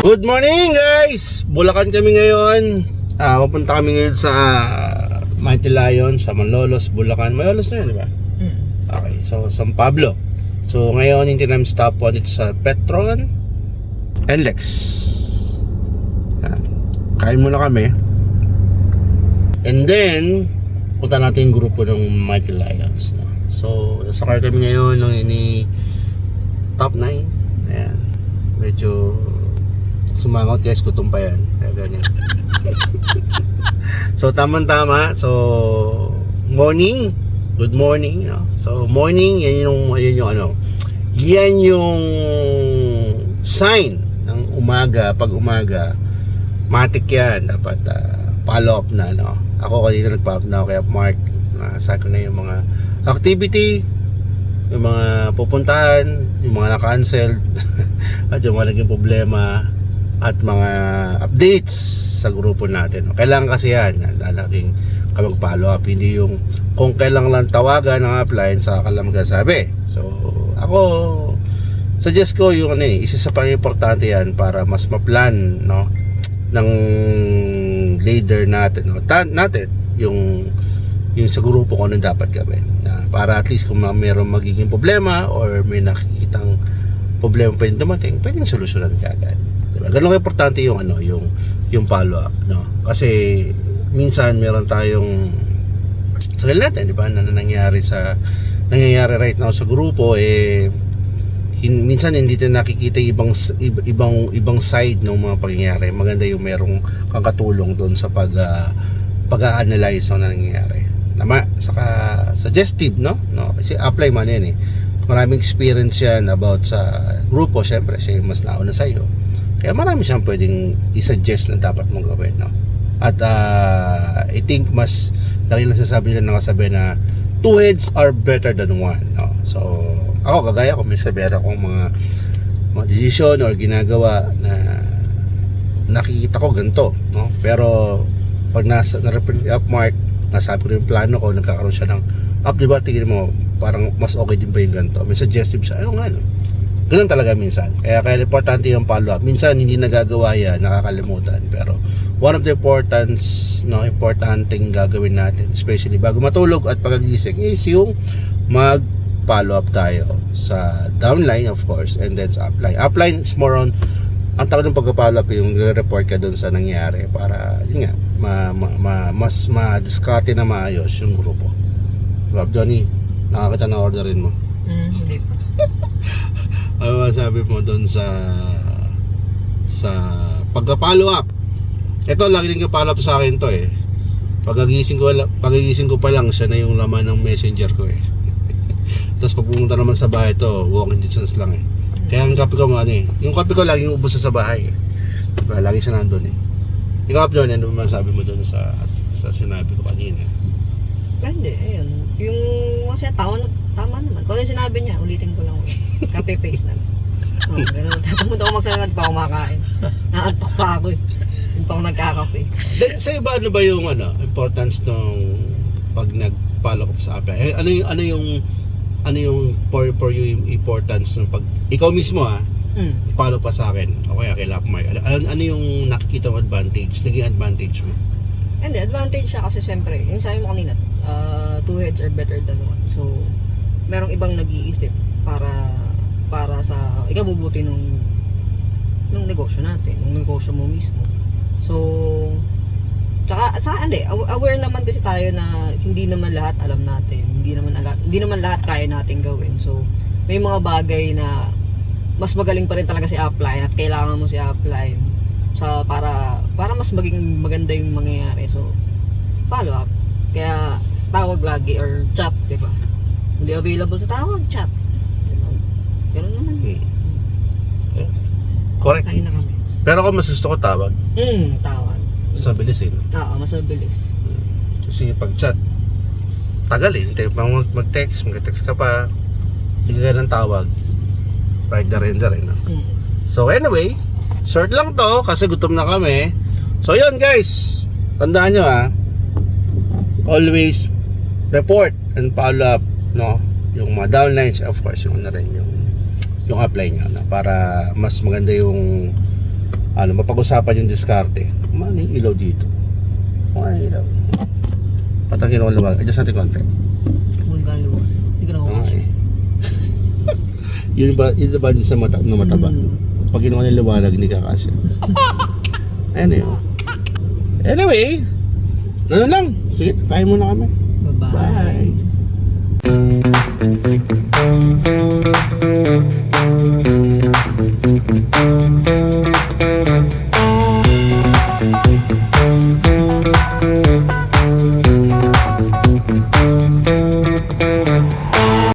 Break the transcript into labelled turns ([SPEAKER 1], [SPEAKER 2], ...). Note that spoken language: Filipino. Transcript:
[SPEAKER 1] Good morning guys! Bulacan kami ngayon. Papunta kami ngayon sa Mighty Lion, sa Malolos, Bulacan. Malolos na yun, di ba? Okay, so San Pablo. So ngayon, hindi namin stop po dito sa Petron and Lex. Yan. Kain muna kami. And then, punta natin yung grupo ng Mighty Lions. No? So, nasa car kami ngayon ng ini top 9. Ayan. Medyo sumangot guys, gutom pa yan. Kaya ganyan. So tama-tama. So morning, good morning, no? So morning, yan yung ano, yan yung sign ng umaga. Pag umaga, matik yan, dapat follow up na, no? Ako kanina nag-follow up na, kaya Mark, nasa ko na yung mga activity, yung mga pupuntahan, yung mga na-cancel at yung mga naging problema at mga updates sa grupo natin. Kailangan kasi yan lalaking kami mag-follow up, hindi yung kung kailangan lang tawagan ng upline sa kalang magsasabi. So ako suggest ko yung isa sa pang-importante yan para mas ma-plan, no, ng leader natin, no, natin yung sa grupo ko ano dapat gawin, para at least kung mayroong magiging problema or may nakikitang problema pa yung dumating, pwedeng solusyonan kagad. Diba? Ganun importante yung yung follow up, no? Kasi minsan meron tayong sarili natin, di ba, na nangyayari right now sa grupo, minsan hindi natin nakikita ibang side ng mga pangyayari. Maganda yung merong kakatulong doon sa pag-analyze ng nangyayari. Tama, saka suggestive, no? Kasi apply man yan maraming experience yan about sa grupo. Syempre siya yung mas nauna sa'yo, kaya marami siyang pwedeng i-suggest na dapat mong gawin, no? At I think mas lagi lang sasabi nila nakasabi na 2 heads are better than 1, no? So ako kagaya ko, may sabihan akong mga decision or ginagawa na nakikita ko ganito, no? Pero pag na-reprint up Mark, nasabi ko yung plano ko, nagkakaroon siya ng up, diba? Tingin mo parang mas okay din ba yung ganito, may suggestive siya, ayun nga, no? Ganun talaga minsan. Kaya importante yung follow up. Minsan hindi nagagawa yan, nakakalimutan. Pero one of the importanteng gagawin natin, especially bago matulog at pagagising, is yung mag-follow up tayo sa downline, of course, and then sa upline. Upline is more on, ang tawag ng pag-follow up, yung report ka dun sa nangyari para, yun nga, mas ma-discarte na maayos yung grupo. Rob, Johnny, nakakita na orderin mo?
[SPEAKER 2] Hindi pa.
[SPEAKER 1] Ano masabi mo doon sa pagka-follow up? Ito, lagi din ka-follow up sa akin to Pagagising ko pa lang, siya na yung laman ng messenger ko Tapos pag pumunta naman sa bahay to, walking distance lang Kaya ang kape ko yung kape ko laging ubos sa bahay Diba? Lagi siya nandun Ikaw, John, ano masabi mo doon sa sinabi ko kanina?
[SPEAKER 2] Hindi, ayun. Yung masaya, tama naman. Kung ano yung sinabi niya, ulitin ko lang. Copy-paste na. Ganun. Tatamad ako magsasalat pa ako makain. Naantok pa ako Hindi pa ako nagkakape.
[SPEAKER 1] Then, sa iba, ano ba yung importance ng pag nag-follow up sa apply? Ano yung for you yung importance ng pag ikaw mismo follow pa sa akin o kaya kay Lapmark? Ano yung nakikita mo naging advantage mo?
[SPEAKER 2] Hindi, advantage siya kasi siyempre, yung sabi mo kanina, 2 heads are better than 1. So, merong ibang nag-iisip para sa ikabubuti ng negosyo natin, ng negosyo mo mismo. So, hindi, aware naman kasi tayo na hindi naman lahat alam natin, hindi naman lahat kaya natin gawin. So, may mga bagay na mas magaling pa rin talaga si upline at kailangan mo si upline para mas maging maganda yung mangyayari. So, follow up. Kaya tawag lagi or chat, di ba? Hindi available sa tawag, chat. Diba? Ganun naman.
[SPEAKER 1] Correct.
[SPEAKER 2] Kain na kami.
[SPEAKER 1] Pero ako mas gusto ko tawag.
[SPEAKER 2] Tawag.
[SPEAKER 1] Mas mabilis
[SPEAKER 2] Oo, mas mabilis.
[SPEAKER 1] Kasi pag chat, tagal Hintay pa mag-text ka pa. Hindi ka ng tawag. Right there and there, So anyway, short lang to kasi gutom na kami. So yun guys, tandaan nyo always report and follow up, no? Yung mga downlines, of course, yung rin yung upline nyo, no? Para mas maganda yung mapag-usapan yung diskarte. Ano yung ilaw dito? Ano ilaw? Patangin ako lumag. Adjust natin konti.
[SPEAKER 2] Kung ka liwa. Hindi ka na
[SPEAKER 1] Okay. Yun ba din sa mataba? Pag ginawa ng liwanag, hindi kakasya. Ayan na yun. Anyway, ano lang. Sige, kain muna kami.
[SPEAKER 2] Bye-bye.
[SPEAKER 1] Bye.